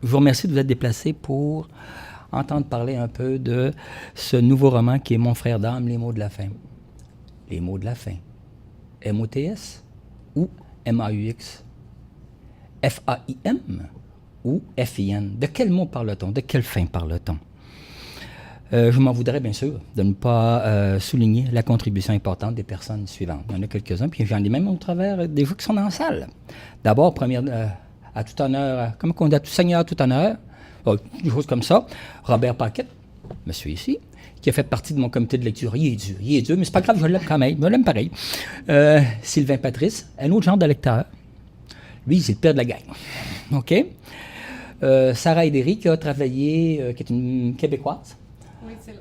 Je vous remercie de vous être déplacé pour entendre parler un peu de ce nouveau roman qui est Mon frère d'âme, Les mots de la fin. Les mots de la fin. M-O-T-S ou M-A-U-X? F-A-I-M ou F-I-N? De quel mot parle-t-on? De quelle fin parle-t-on? Je m'en voudrais, bien sûr, de ne pas souligner la contribution importante des personnes suivantes. Il y en a quelques-uns, puis j'en ai même au travers des gens qui sont dans la salle. D'abord, à tout honneur, comment on dit, à tout seigneur, tout honneur, des choses comme ça. Robert Paquette, monsieur ici, qui a fait partie de mon comité de lecture. Il est dur, mais c'est pas grave, je l'aime quand même, je l'aime pareil. Sylvain Patrice, un autre genre de lecteur. Lui, c'est le père de la gang. OK? Sarah Edéry, qui a travaillé, qui est une Québécoise. Oui, elle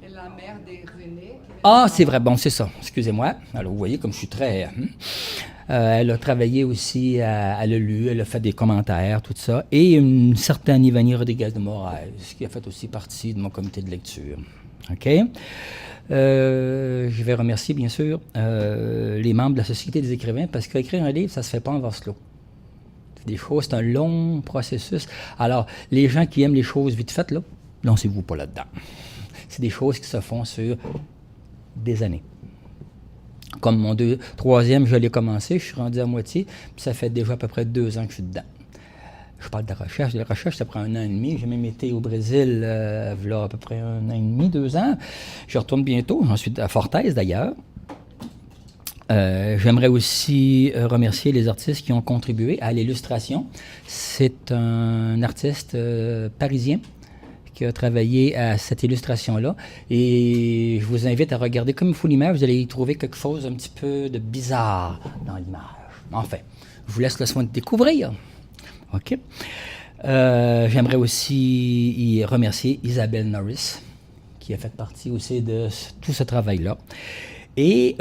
est la mère des René. Ah, c'est vrai, bon, c'est ça, excusez-moi. Alors, vous voyez, comme je suis très... elle a travaillé aussi, elle a lu, elle a fait des commentaires, tout ça. Et une certaine Ivanie Rodriguez de Moraes, qui a fait aussi partie de mon comité de lecture. OK? Je vais remercier, bien sûr, les membres de la Société des écrivains, parce qu'écrire un livre, ça se fait pas en vase clos. C'est un long processus. Alors, les gens qui aiment les choses vite faites, là, lancez-vous pas là-dedans. C'est des choses qui se font sur des années. Comme mon troisième, je l'ai commencé, je suis rendu à moitié, puis ça fait déjà à peu près 2 ans que je suis dedans. Je parle de la recherche. La recherche, ça prend 1 an et demi. J'ai même été au Brésil, il y a à peu près 1 an et demi, 2 ans. Je retourne bientôt, j'en suis à Fortez d'ailleurs. J'aimerais aussi remercier les artistes qui ont contribué à l'illustration. C'est un artiste parisien qui a travaillé à cette illustration-là. Et je vous invite à regarder comme il faut l'image, vous allez y trouver quelque chose un petit peu de bizarre dans l'image. Enfin, je vous laisse le soin de découvrir. OK? J'aimerais aussi y remercier Isabelle Norris, qui a fait partie aussi de tout ce travail-là. Et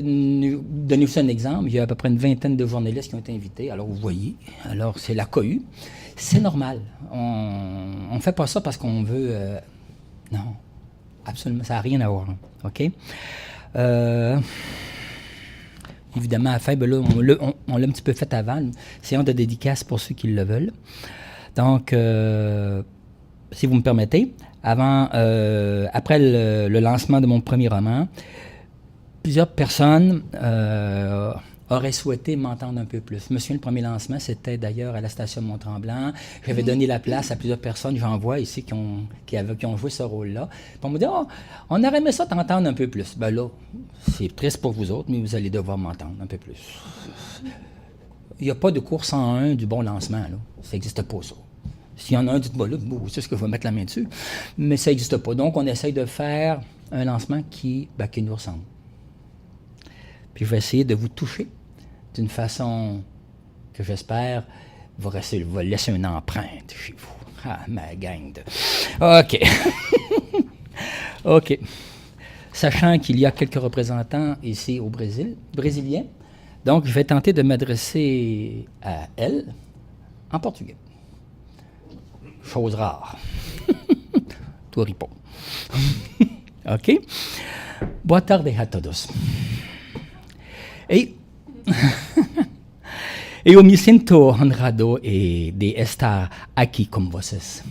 donnez-vous un exemple, il y a à peu près une 20aine de journalistes qui ont été invités. Alors, vous voyez, alors c'est la cohue. C'est normal. On ne fait pas ça parce qu'on veut... non, absolument, ça n'a rien à voir. OK? Évidemment, à Faible, là, on l'a un petit peu fait avant. Séance de dédicace pour ceux qui le veulent. Donc, si vous me permettez, après le lancement de mon premier roman, plusieurs personnes auraient souhaité m'entendre un peu plus. Je me souviens, le premier lancement, c'était d'ailleurs à la station de Mont-Tremblant. J'avais donné la place à plusieurs personnes, j'en vois ici, qui ont joué ce rôle-là. Puis on me dit, on aurait aimé ça t'entendre un peu plus. Ben là, c'est triste pour vous autres, mais vous allez devoir m'entendre un peu plus. Il n'y a pas de cours 101 du bon lancement, là. Ça n'existe pas, ça. S'il y en a un, dites-moi là, c'est ce que je vais mettre la main dessus. Mais ça n'existe pas. Donc, on essaye de faire un lancement qui nous ressemble. Puis, je vais essayer de vous toucher d'une façon que j'espère va laisser une empreinte chez vous. Ah, ma gang de... OK. OK. Sachant qu'il y a quelques représentants ici au Brésil, brésiliens, donc je vais tenter de m'adresser à elle en portugais. Chose rare. Tua ripo. OK? Boa tarde a todos. Eu me sinto honrado de estar aqui com vocês.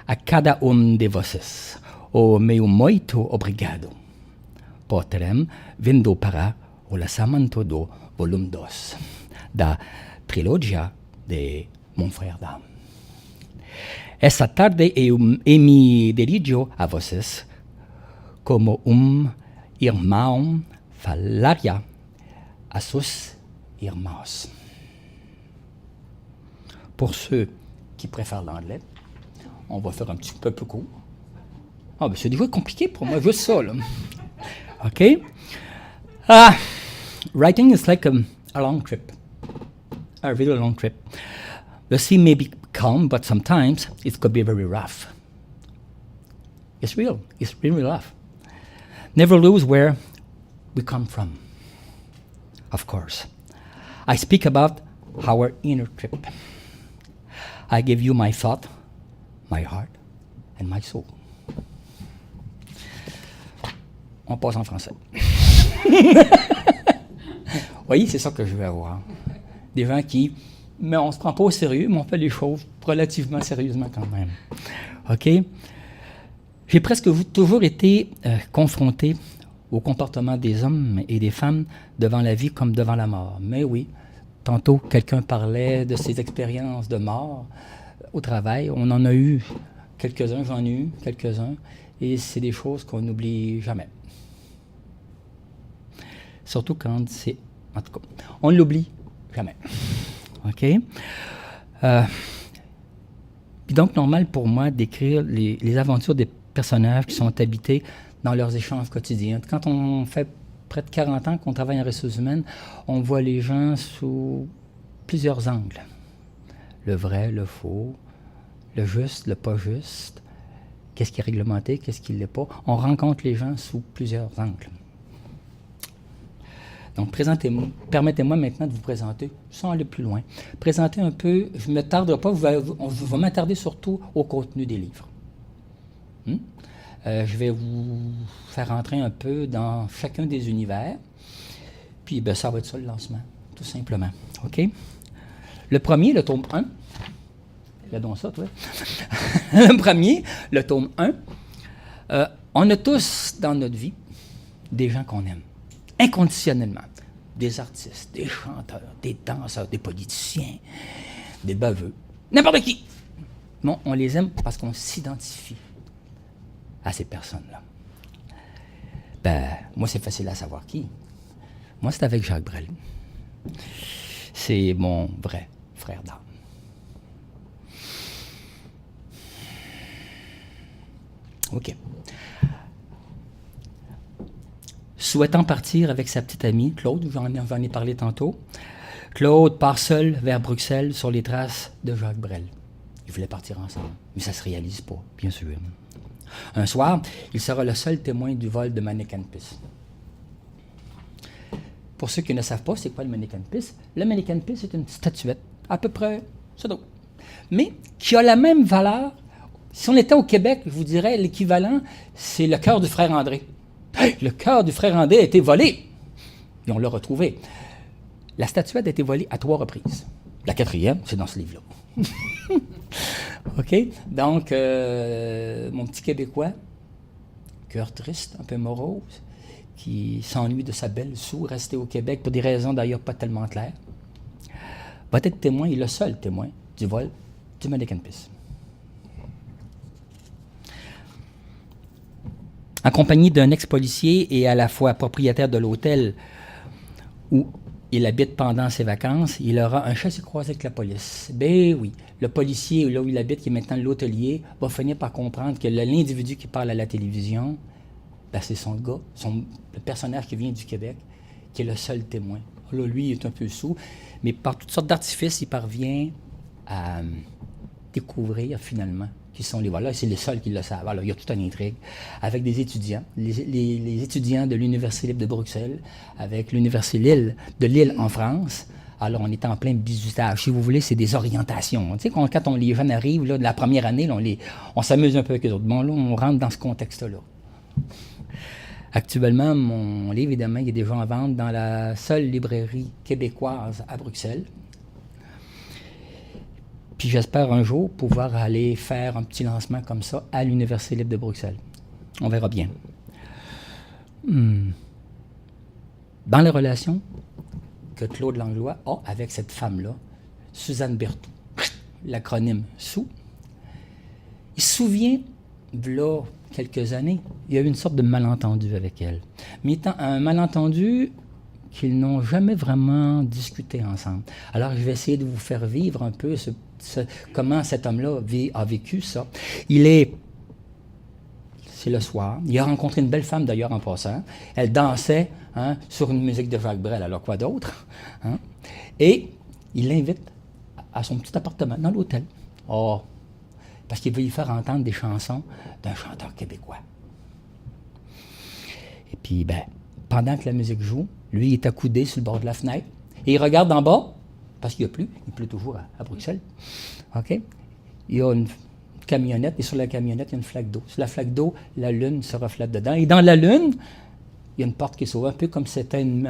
A cada de vocês, o meu muito obrigado por terem vindo para o lançamento do volume 2 da trilogia de Mon frère d'âme. Esta tarde eu me dirijo a vocês como irmão falaria a seus irmãos. Pour ceux qui préfèrent l'anglais, on va faire un petit peu plus court. Ah, ben c'est déjà compliqué pour moi, juste ça, là. OK? Writing is like a long trip. A really long trip. The sea may be calm, but sometimes it could be very rough. It's real. It's really rough. Never lose where we come from. Of course. I speak about our inner trip. I give you my thought, my heart, and my soul. On passe en français. Vous voyez, c'est ça que je veux avoir. Des gens qui mais on ne se prend pas au sérieux, mais on fait les choses relativement sérieusement quand même. OK? J'ai presque toujours été confronté au comportement des hommes et des femmes devant la vie comme devant la mort. Mais oui, tantôt, quelqu'un parlait de ses expériences de mort au travail. On en a eu quelques-uns, j'en ai eu quelques-uns, et c'est des choses qu'on n'oublie jamais. Surtout quand c'est... En tout cas, on ne l'oublie jamais. OK? Puis donc, normal pour moi d'écrire les aventures des personnages qui sont habités dans leurs échanges quotidiens. Quand on fait près de 40 ans qu'on travaille en ressources humaines, on voit les gens sous plusieurs angles. Le vrai, le faux, le juste, le pas juste, qu'est-ce qui est réglementé, qu'est-ce qui ne l'est pas. On rencontre les gens sous plusieurs angles. Donc, permettez-moi maintenant de vous présenter, sans aller plus loin, présenter un peu, je ne me tarderai pas, je vais m'attarder surtout au contenu des livres. Je vais vous faire entrer un peu dans chacun des univers, puis ça va être ça le lancement, tout simplement. OK? Le premier, le tome 1. Regarde donc ça, toi. Le premier, le tome 1. On a tous dans notre vie des gens qu'on aime, inconditionnellement. Des artistes, des chanteurs, des danseurs, des politiciens, des baveux, n'importe qui. Bon, on les aime parce qu'on s'identifie à ces personnes-là. Moi, c'est facile à savoir qui. Moi, c'est avec Jacques Brel. C'est mon vrai frère d'âme. OK. Souhaitant partir avec sa petite amie, Claude, j'en ai parlé tantôt, Claude part seul vers Bruxelles sur les traces de Jacques Brel. Ils voulaient partir ensemble, mais ça ne se réalise pas, bien sûr. Un soir, il sera le seul témoin du vol de Mannequin Peace. Pour ceux qui ne savent pas c'est quoi le Mannequin Peace, le Mannequin Peace c'est une statuette, à peu près, ça doit, mais qui a la même valeur. Si on était au Québec, je vous dirais, l'équivalent, c'est le cœur du frère André. Hey, le cœur du frère André a été volé. Et on l'a retrouvé. La statuette a été volée à 3 reprises. La 4e, c'est dans ce livre-là. OK? Donc, mon petit Québécois, cœur triste, un peu morose, qui s'ennuie de sa belle Sue, restée au Québec pour des raisons d'ailleurs pas tellement claires, va être témoin, et le seul témoin, du vol du Mannequin Peace. Accompagné d'un ex-policier et à la fois propriétaire de l'hôtel où il habite pendant ses vacances, il aura un chassé-croisé avec la police. Ben oui, le policier, là où il habite, qui est maintenant l'hôtelier, va finir par comprendre que l'individu qui parle à la télévision, c'est son gars, le personnage qui vient du Québec, qui est le seul témoin. Là, lui, il est un peu sous, mais par toutes sortes d'artifices, il parvient à découvrir finalement qui sont les voilà, c'est les seuls qui le savent. Alors, il y a toute une intrigue avec des étudiants, les étudiants de l'Université libre de Bruxelles, avec l'Université de Lille en France. Alors, on est en plein bizutage. Si vous voulez, c'est des orientations. Tu sais, quand les jeunes arrivent, là, de la première année, là, on s'amuse un peu avec eux autres. Bon, là, on rentre dans ce contexte-là. Actuellement, mon livre, évidemment, il est déjà en vente dans la seule librairie québécoise à Bruxelles. Puis j'espère un jour pouvoir aller faire un petit lancement comme ça à l'Université libre de Bruxelles. On verra bien. Dans les relations que Claude Langlois a avec cette femme-là, Suzanne Berthoud, l'acronyme SOU, il se souvient, là, quelques années, il y a eu une sorte de malentendu avec elle. Mais étant un malentendu qu'ils n'ont jamais vraiment discuté ensemble. Alors, je vais essayer de vous faire vivre un peu comment cet homme-là a vécu ça. C'est le soir. Il a rencontré une belle femme, d'ailleurs, en passant. Elle dansait sur une musique de Jacques Brel, alors quoi d'autre? Et il l'invite à son petit appartement, dans l'hôtel. Oh, parce qu'il veut lui faire entendre des chansons d'un chanteur québécois. Et puis, pendant que la musique joue, lui, il est accoudé sur le bord de la fenêtre et il regarde en bas, parce qu'il pleut toujours à Bruxelles. OK? Il y a une camionnette et sur la camionnette, il y a une flaque d'eau. Sur la flaque d'eau, la lune se reflète dedans. Et dans la lune, il y a une porte qui s'ouvre, un peu comme c'était une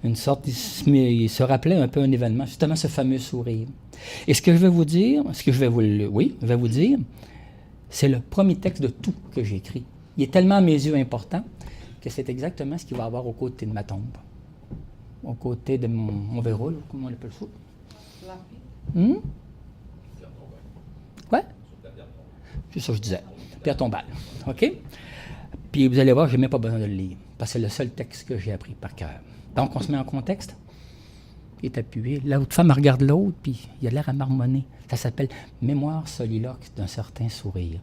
une sorte, il se rappelait un peu un événement, justement ce fameux sourire. Et ce que je vais vous dire, je vais vous dire, c'est le premier texte de tout que j'ai écrit. Il est tellement à mes yeux important que c'est exactement ce qu'il va y avoir aux côtés de ma tombe. Aux côtés de mon verrou, comment on appelle ça? Ouais? C'est ça que je disais. Pierre tombale. OK? Puis vous allez voir, je n'ai même pas besoin de le lire, parce que c'est le seul texte que j'ai appris par cœur. Donc, on se met en contexte. Il est appuyé. L'autre femme regarde l'autre, puis il a l'air à marmonner. Ça s'appelle « Mémoire soliloque d'un certain sourire ».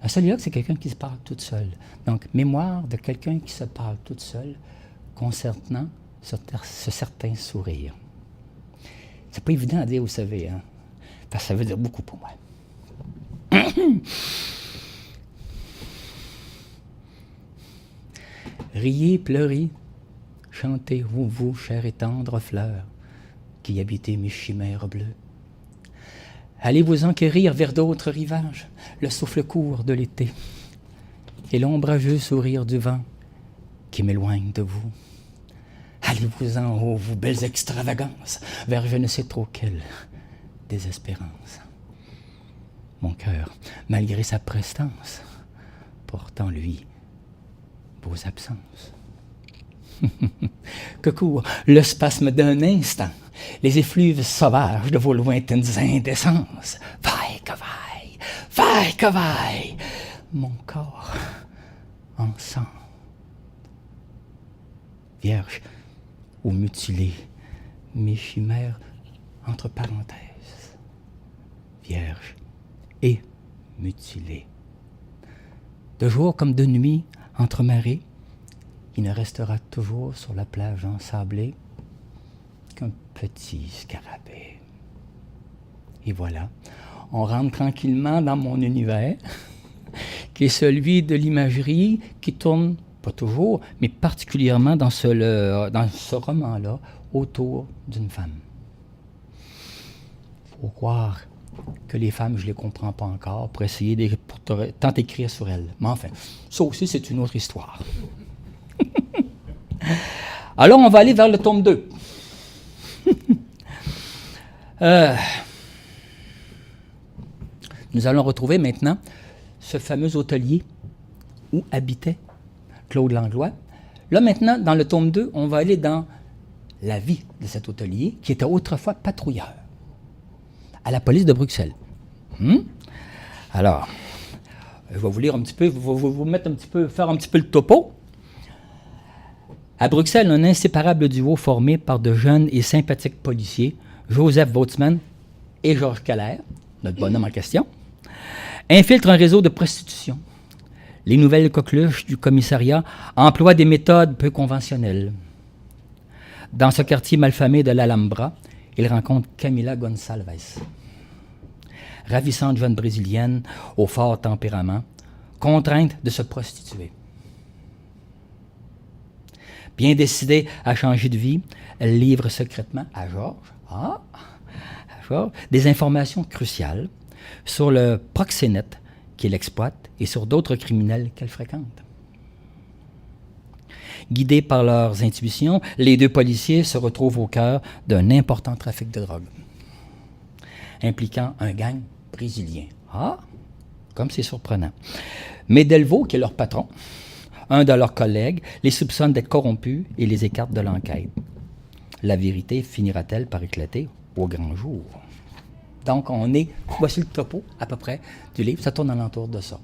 Un soliloque, c'est quelqu'un qui se parle toute seule. Donc, mémoire de quelqu'un qui se parle toute seule concernant ce certain sourire. C'est pas évident à dire, vous savez, hein? Parce que ça veut dire beaucoup pour moi. Riez, pleurez, chantez, vous, chères et tendres fleurs, qui habitez mes chimères bleues. Allez vous enquérir vers d'autres rivages, le souffle court de l'été, et l'ombrageux sourire du vent qui m'éloigne de vous. Allez-vous-en, oh, vous belles extravagances, vers je ne sais trop quelle désespérance. Mon cœur, malgré sa prestance, portant lui vos absences. Que court le spasme d'un instant, les effluves sauvages de vos lointaines indécences. Vaille que vaille, mon corps en sang. Vierge ou mutilée, mes chimères entre parenthèses. Vierge et mutilée. De jour comme de nuit, entre marées, il ne restera toujours sur la plage ensablée qu'un petit scarabée. Et voilà, on rentre tranquillement dans mon univers, qui est celui de l'imagerie qui tourne, pas toujours, mais particulièrement dans ce roman-là, autour d'une femme. Il faut croire que les femmes, je ne les comprends pas encore, pour essayer pour tant écrire sur elles. Mais enfin, ça aussi, c'est une autre histoire. Alors, on va aller vers le tome 2. Nous allons retrouver maintenant ce fameux hôtelier où habitait Claude Langlois. Là, maintenant, dans le tome 2, on va aller dans la vie de cet hôtelier qui était autrefois patrouilleur à la police de Bruxelles. Alors, je vais vous lire un petit peu, vous mettre faire un petit peu le topo. À Bruxelles, un inséparable duo formé par de jeunes et sympathiques policiers, Joseph Woutzman et Georges Keller, notre bonhomme en question, infiltrent un réseau de prostitution. Les nouvelles coqueluches du commissariat emploient des méthodes peu conventionnelles. Dans ce quartier malfamé de l'Alhambra, il rencontre Camila Gonçalves, ravissante jeune brésilienne au fort tempérament, contrainte de se prostituer. Bien décidée à changer de vie, elle livre secrètement à Georges des informations cruciales sur le proxénète qu'elle exploite et sur d'autres criminels qu'elle fréquente. Guidés par leurs intuitions, les deux policiers se retrouvent au cœur d'un important trafic de drogue, impliquant un gang brésilien. Comme c'est surprenant. Medelvaux, qui est leur patron, un de leurs collègues, les soupçonne d'être corrompus et les écarte de l'enquête. La vérité finira-t-elle par éclater au grand jour? Donc, voici le topo, à peu près, du livre. Ça tourne alentour de ça.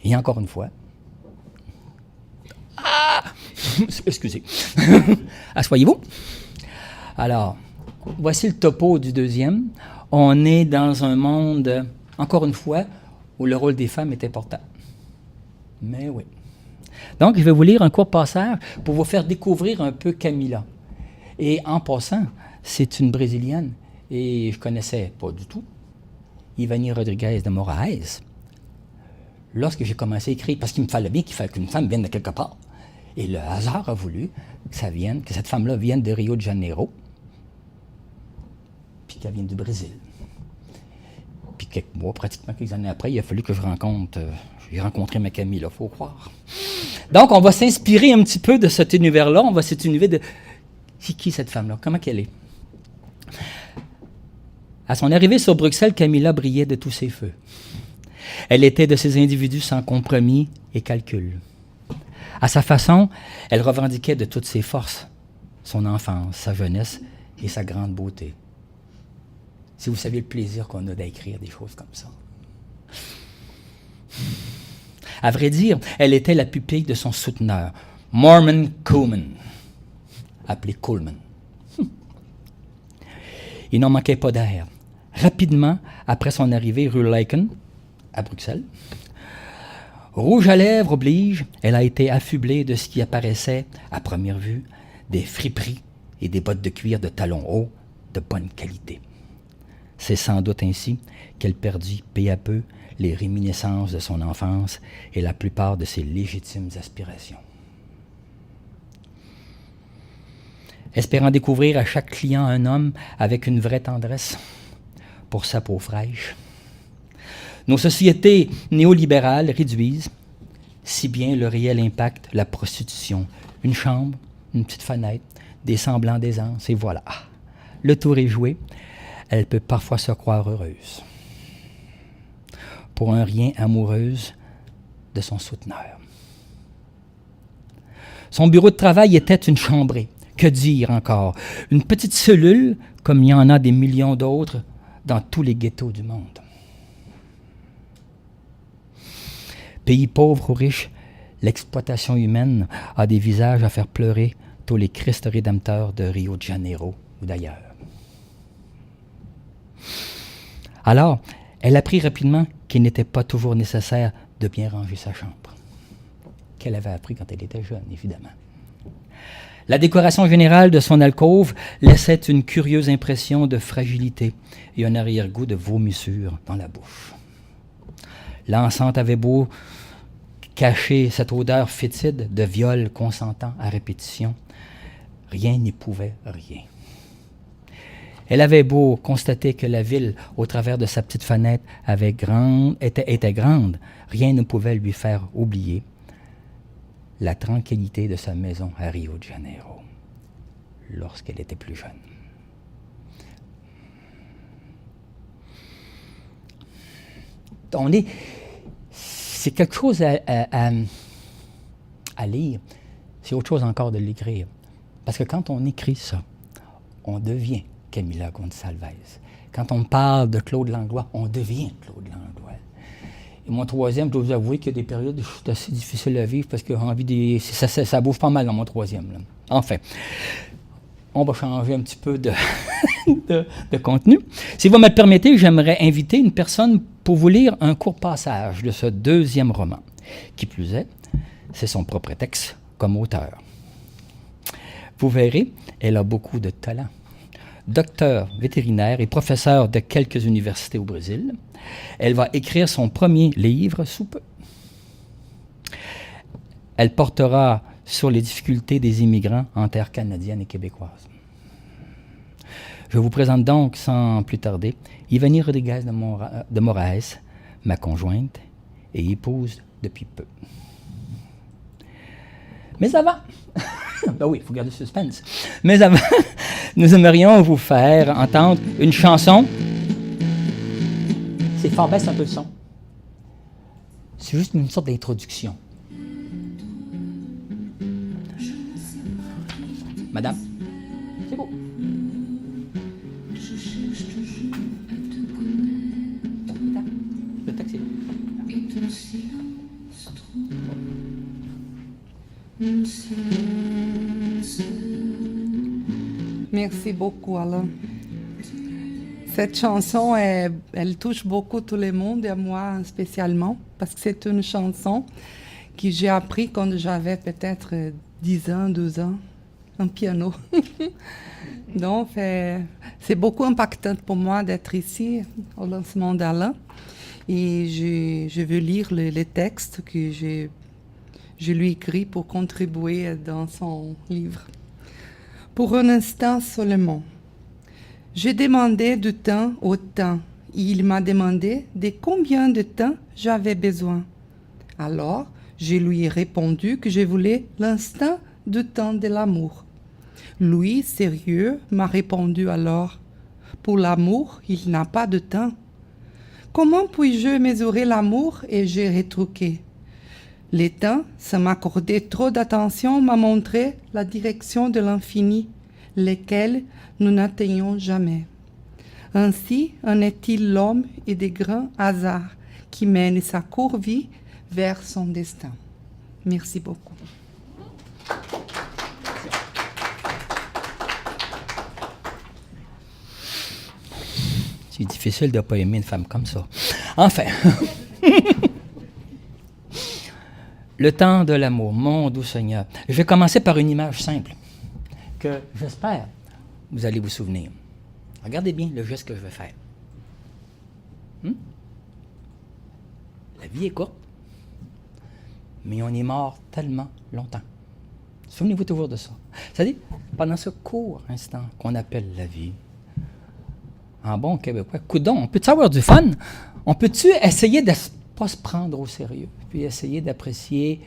Et encore une fois, excusez. Asseyez-vous. Alors, voici le topo du deuxième. On est dans un monde, encore une fois, où le rôle des femmes est important. Mais oui. Donc, je vais vous lire un court passage pour vous faire découvrir un peu Camila. Et en passant, c'est une Brésilienne et je ne connaissais pas du tout Ivani Rodriguez de Moraes. Lorsque j'ai commencé à écrire, parce qu'il me fallait bien qu'une femme vienne de quelque part. Et le hasard a voulu que cette femme-là vienne de Rio de Janeiro, puis qu'elle vienne du Brésil. Puis quelques mois, pratiquement quelques années après, il a fallu que j'ai rencontré ma Camille, il faut croire. Donc, on va s'inspirer un petit peu de cet univers-là. On va s'univers de... C'est qui cette femme-là? Comment qu'elle est? À son arrivée sur Bruxelles, Camilla brillait de tous ses feux. Elle était de ces individus sans compromis et calcul. À sa façon, elle revendiquait de toutes ses forces, son enfance, sa jeunesse et sa grande beauté. Si vous saviez le plaisir qu'on a d'écrire des choses comme ça. À vrai dire, elle était la pupille de son souteneur, Norman Coleman, appelé Coleman. Il n'en manquait pas d'air. Rapidement, après son arrivée rue Laeken, à Bruxelles, rouge à lèvres oblige, elle a été affublée de ce qui apparaissait, à première vue, des friperies et des bottes de cuir de talons hauts de bonne qualité. C'est sans doute ainsi qu'elle perdit peu à peu les réminiscences de son enfance et la plupart de ses légitimes aspirations. Espérant découvrir à chaque client un homme avec une vraie tendresse pour sa peau fraîche, nos sociétés néolibérales réduisent si bien le réel impact, la prostitution. Une chambre, une petite fenêtre, des semblants d'aisance, et voilà. Le tour est joué. Elle peut parfois se croire heureuse. Pour un rien amoureuse de son souteneur. Son bureau de travail était une chambrée. Que dire encore? Une petite cellule, comme il y en a des millions d'autres dans tous les ghettos du monde. Pays pauvre ou riche, l'exploitation humaine a des visages à faire pleurer tous les Christ rédempteurs de Rio de Janeiro ou d'ailleurs. Alors, elle apprit rapidement qu'il n'était pas toujours nécessaire de bien ranger sa chambre. Qu'elle avait appris quand elle était jeune, évidemment. La décoration générale de son alcôve laissait une curieuse impression de fragilité et un arrière-goût de vomissure dans la bouche. L'enceinte avait beau cacher cette odeur fétide de viol consentant à répétition, rien n'y pouvait rien. Elle avait beau constater que la ville, au travers de sa petite fenêtre, était grande, rien ne pouvait lui faire oublier la tranquillité de sa maison à Rio de Janeiro, lorsqu'elle était plus jeune. C'est quelque chose à lire, c'est autre chose encore de l'écrire. Parce que quand on écrit ça, on devient Camila Gonçalves. Quand on parle de Claude Langlois, on devient Claude Langlois. Et mon troisième, je dois vous avouer qu'il y a des périodes où c'est assez difficile à vivre parce que ça bouge pas mal dans mon troisième. Là. Enfin, on va changer un petit peu de contenu. Si vous me le permettez, j'aimerais inviter une personne pour vous lire un court passage de ce deuxième roman. Qui plus est, c'est son propre texte comme auteur. Vous verrez, elle a beaucoup de talent. Docteur vétérinaire et professeur de quelques universités au Brésil, elle va écrire son premier livre sous peu. Elle portera sur les difficultés des immigrants en terre canadienne et québécoise. Je vous présente donc, sans plus tarder, Ivanie Rodriguez de Moraes, ma conjointe et épouse depuis peu. Mais avant, ben oui, il faut garder le suspense. Mais avant, nous aimerions vous faire entendre une chanson. C'est fort, baisse un peu le son. C'est juste une sorte d'introduction. Madame, c'est beau. Le taxi. Merci beaucoup, Alain. Cette chanson, elle touche beaucoup tout le monde et à moi spécialement, parce que c'est une chanson que j'ai appris quand j'avais peut-être 10 ans, 12 ans, en piano. Donc, c'est beaucoup impactant pour moi d'être ici au lancement d'Alain. Et je veux lire les textes que je lui écris pour contribuer dans son livre. Pour un instant seulement. J'ai demandé du temps au temps. Il m'a demandé de combien de temps j'avais besoin. Alors, Je lui ai répondu que je voulais l'instant du temps de l'amour. Lui, sérieux, m'a répondu alors, « Pour l'amour, il n'a pas de temps. » Comment puis-je mesurer l'amour? Et j'ai retruqué. Le temps, sans m'accorder trop d'attention, m'a montré la direction de l'infini, laquelle nous n'atteignons jamais. Ainsi en est-il l'homme et des grands hasards qui mènent sa courte vie vers son destin. Merci beaucoup. C'est difficile de ne pas aimer une femme comme ça. Enfin, le temps de l'amour, mon doux Seigneur. Je vais commencer par une image simple que j'espère vous allez vous souvenir. Regardez bien le geste que je vais faire. La vie est courte, mais on est mort tellement longtemps. Souvenez-vous toujours de ça. C'est-à-dire, pendant ce court instant qu'on appelle la vie, en bon québécois, coudon, on peut-tu avoir du fun? On peut-tu essayer de ne pas se prendre au sérieux, puis essayer d'apprécier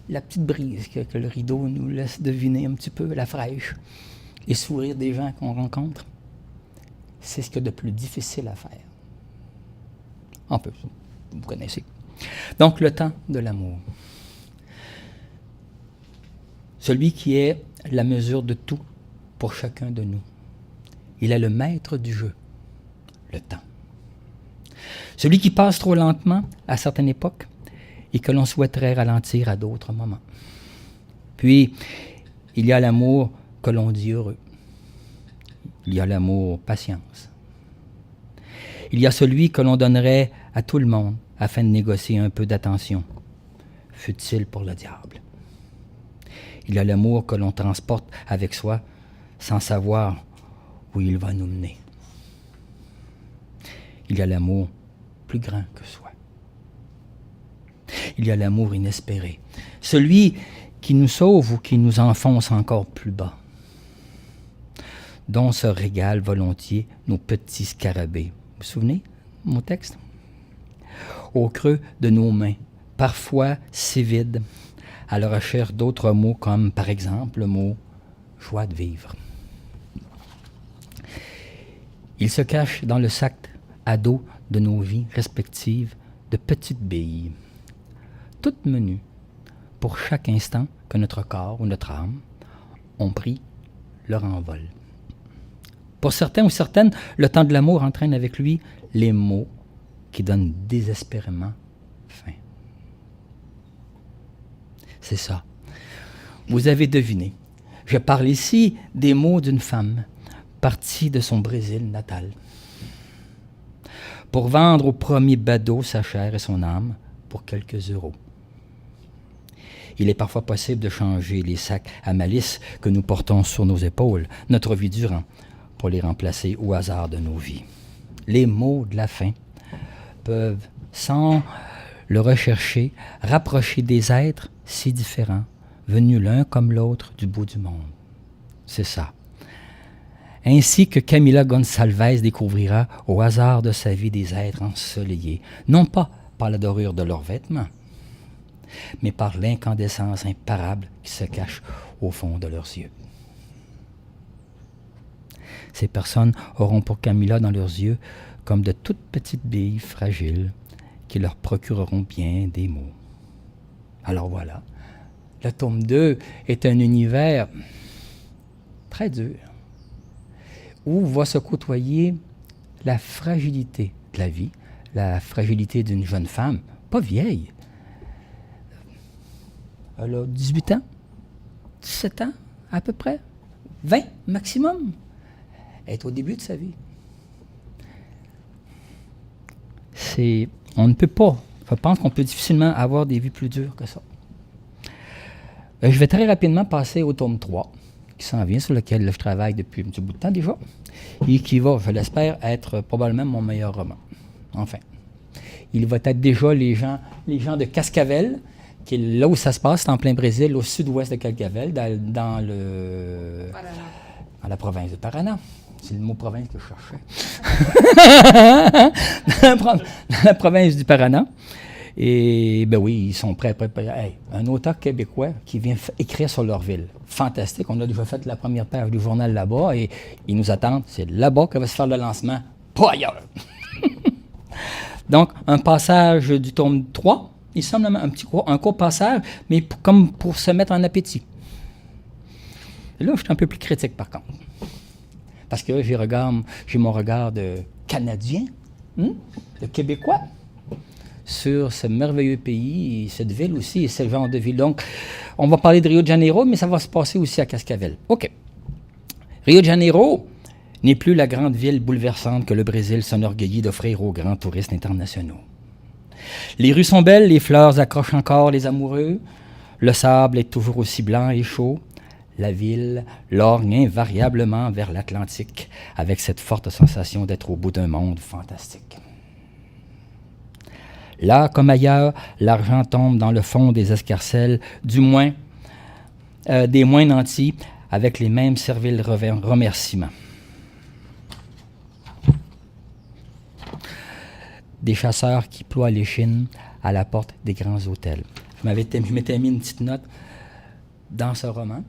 la petite brise que le rideau nous laisse deviner un petit peu, la fraîche, les sourires des gens qu'on rencontre? C'est ce qu'il y a de plus difficile à faire. Un peu, vous connaissez. Donc, le temps de l'amour. Celui qui est la mesure de tout pour chacun de nous. Il est le maître du jeu, le temps. Celui qui passe trop lentement à certaines époques et que l'on souhaiterait ralentir à d'autres moments. Puis, il y a l'amour que l'on dit heureux. Il y a l'amour patience. Il y a celui que l'on donnerait à tout le monde afin de négocier un peu d'attention, fût-il pour le diable. Il y a l'amour que l'on transporte avec soi sans savoir où il va nous mener. Il y a l'amour plus grand que soi. Il y a l'amour inespéré, celui qui nous sauve ou qui nous enfonce encore plus bas, dont se régalent volontiers nos petits scarabées. Vous vous souvenez, mon texte? Au creux de nos mains, parfois si vides, à la recherche d'autres mots comme, par exemple, le mot « joie de vivre ». Il se cache dans le sac à dos de nos vies respectives de petites billes, toutes menues, pour chaque instant que notre corps ou notre âme ont pris leur envol. Pour certains ou certaines, le temps de l'amour entraîne avec lui les mots qui donnent désespérément faim. C'est ça. Vous avez deviné. Je parle ici des mots d'une femme partie de son Brésil natal pour vendre au premier badaud sa chair et son âme pour quelques euros. Il est parfois possible de changer les sacs à malice que nous portons sur nos épaules, notre vie durant, pour les remplacer au hasard de nos vies. Les mots de la fin peuvent, sans le rechercher, rapprocher des êtres si différents, venus l'un comme l'autre du bout du monde. C'est ça. Ainsi que Camila Gonçalves découvrira au hasard de sa vie des êtres ensoleillés, non pas par la dorure de leurs vêtements, mais par l'incandescence imparable qui se cache au fond de leurs yeux. Ces personnes auront pour Camila dans leurs yeux comme de toutes petites billes fragiles qui leur procureront bien des mots. Alors voilà, le tome 2 est un univers très dur, où va se côtoyer la fragilité de la vie, la fragilité d'une jeune femme, pas vieille. Elle a 18 ans, 17 ans à peu près, 20 maximum. Elle est au début de sa vie. On ne peut pas, je pense qu'on peut difficilement avoir des vies plus dures que ça. Je vais très rapidement passer au tome 3, qui s'en vient, sur lequel je travaille depuis un petit bout de temps déjà, et qui va, je l'espère, être probablement mon meilleur roman. Enfin, il va être déjà les gens de Cascavel, qui est là où ça se passe, c'est en plein Brésil, au sud-ouest de Cascavel, dans la province de Paraná. C'est le mot province que je cherchais. Dans la province du Paraná. Et ben oui, ils sont prêts. Hey, un auteur québécois qui vient écrire sur leur ville. Fantastique. On a déjà fait la première page du journal là-bas et ils nous attendent. C'est là-bas que va se faire le lancement, pas ailleurs. Donc, un passage du tome 3, il semble un court passage, mais comme pour se mettre en appétit. Et là, je suis un peu plus critique, par contre. Parce que j'ai mon regard de Canadien, de Québécois, sur ce merveilleux pays, et cette ville aussi, et ce genre de ville. Donc, on va parler de Rio de Janeiro, mais ça va se passer aussi à Cascavel. OK. Rio de Janeiro n'est plus la grande ville bouleversante que le Brésil s'enorgueillit d'offrir aux grands touristes internationaux. Les rues sont belles, les fleurs accrochent encore les amoureux, le sable est toujours aussi blanc et chaud. La ville lorgne invariablement vers l'Atlantique, avec cette forte sensation d'être au bout d'un monde fantastique. Là, comme ailleurs, l'argent tombe dans le fond des escarcelles, des moins nantis, avec les mêmes serviles remerciements. Des chasseurs qui ploient l'échine à la porte des grands hôtels. Je m'étais mis une petite note dans ce roman.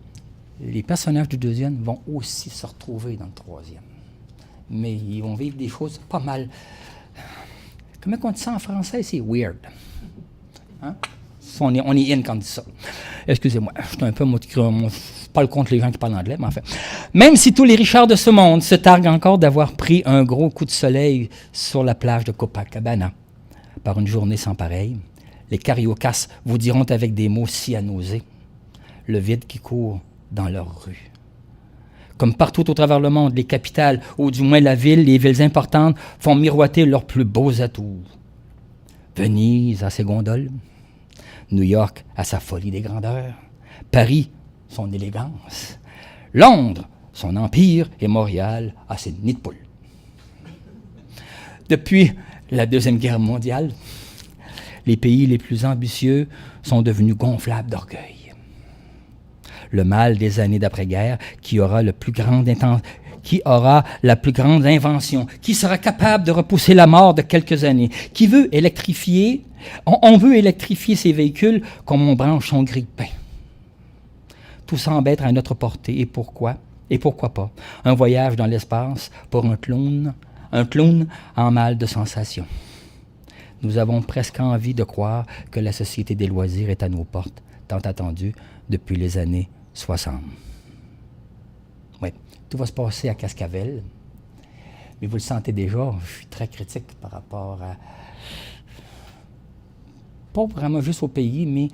Les personnages du deuxième vont aussi se retrouver dans le troisième. Mais ils vont vivre des choses pas mal. Comment on dit ça en français? C'est weird. Hein? On est in quand on dit ça. Excusez-moi, je suis un peu... Je parle contre les gens qui parlent anglais, mais enfin. Même si tous les richards de ce monde se targuent encore d'avoir pris un gros coup de soleil sur la plage de Copacabana par une journée sans pareille, les cariocas vous diront avec des mots si à nauser le vide qui court dans leurs rues. Comme partout au travers le monde, les capitales, ou du moins la ville, les villes importantes, font miroiter leurs plus beaux atouts. Venise à ses gondoles, New York à sa folie des grandeurs, Paris, son élégance, Londres, son empire, et Montréal à ses nids de poules. Depuis la Deuxième Guerre mondiale, les pays les plus ambitieux sont devenus gonflables d'orgueil. Le mal des années d'après-guerre, qui aura la plus grande invention, qui sera capable de repousser la mort de quelques années, qui veut électrifier, on veut électrifier ces véhicules comme on branche son grille-pain. Tout semble être à notre portée. Et pourquoi? Et pourquoi pas? Un voyage dans l'espace pour un clown en mal de sensations. Nous avons presque envie de croire que la société des loisirs est à nos portes, tant attendue depuis les années 60. Oui, tout va se passer à Cascavel. Mais vous le sentez déjà, je suis très critique par rapport à... Pas vraiment juste au pays, mais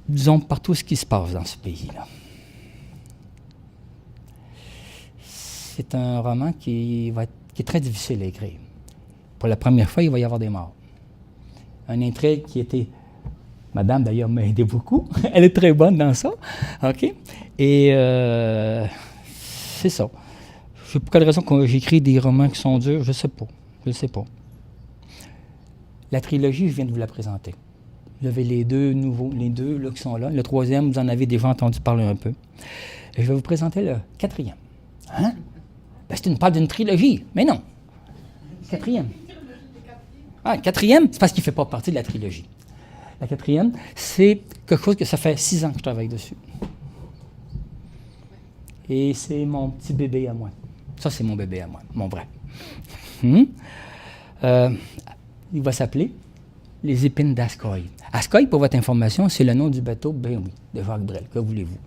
disons par tout ce qui se passe dans ce pays-là. C'est un roman qui est très difficile à écrire. Pour la première fois, il va y avoir des morts. Une intrigue qui était... Madame, d'ailleurs, m'a aidé beaucoup. Elle est très bonne dans ça. OK? Et c'est ça. Je sais pas pour quelle raison que j'écris des romans qui sont durs. Je sais pas. La trilogie, je viens de vous la présenter. Vous avez les deux là, qui sont là. Le troisième, vous en avez déjà entendu parler un peu. Et je vais vous présenter le quatrième. Hein? Ben, c'est une part d'une trilogie. Mais non. Quatrième. Ah, quatrième, c'est parce qu'il ne fait pas partie de la trilogie. La quatrième, c'est quelque chose que ça fait 6 ans que je travaille dessus. Et c'est mon petit bébé à moi. Ça, c'est mon bébé à moi, mon vrai. Il va s'appeler Les Épines d'Ascoy. Ascoy, pour votre information, c'est le nom du bateau, ben oui, de Jacques Brel. Que voulez-vous?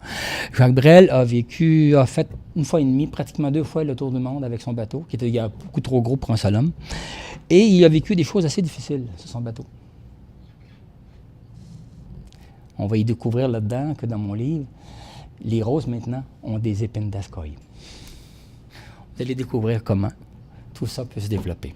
Jacques Brel a fait 1 fois et demie, pratiquement 2 fois le tour du monde avec son bateau, qui était beaucoup trop gros pour un seul homme. Et il a vécu des choses assez difficiles sur son bateau. On va y découvrir là-dedans que dans mon livre, les roses maintenant ont des épines d'Ascoy. Vous allez découvrir comment tout ça peut se développer.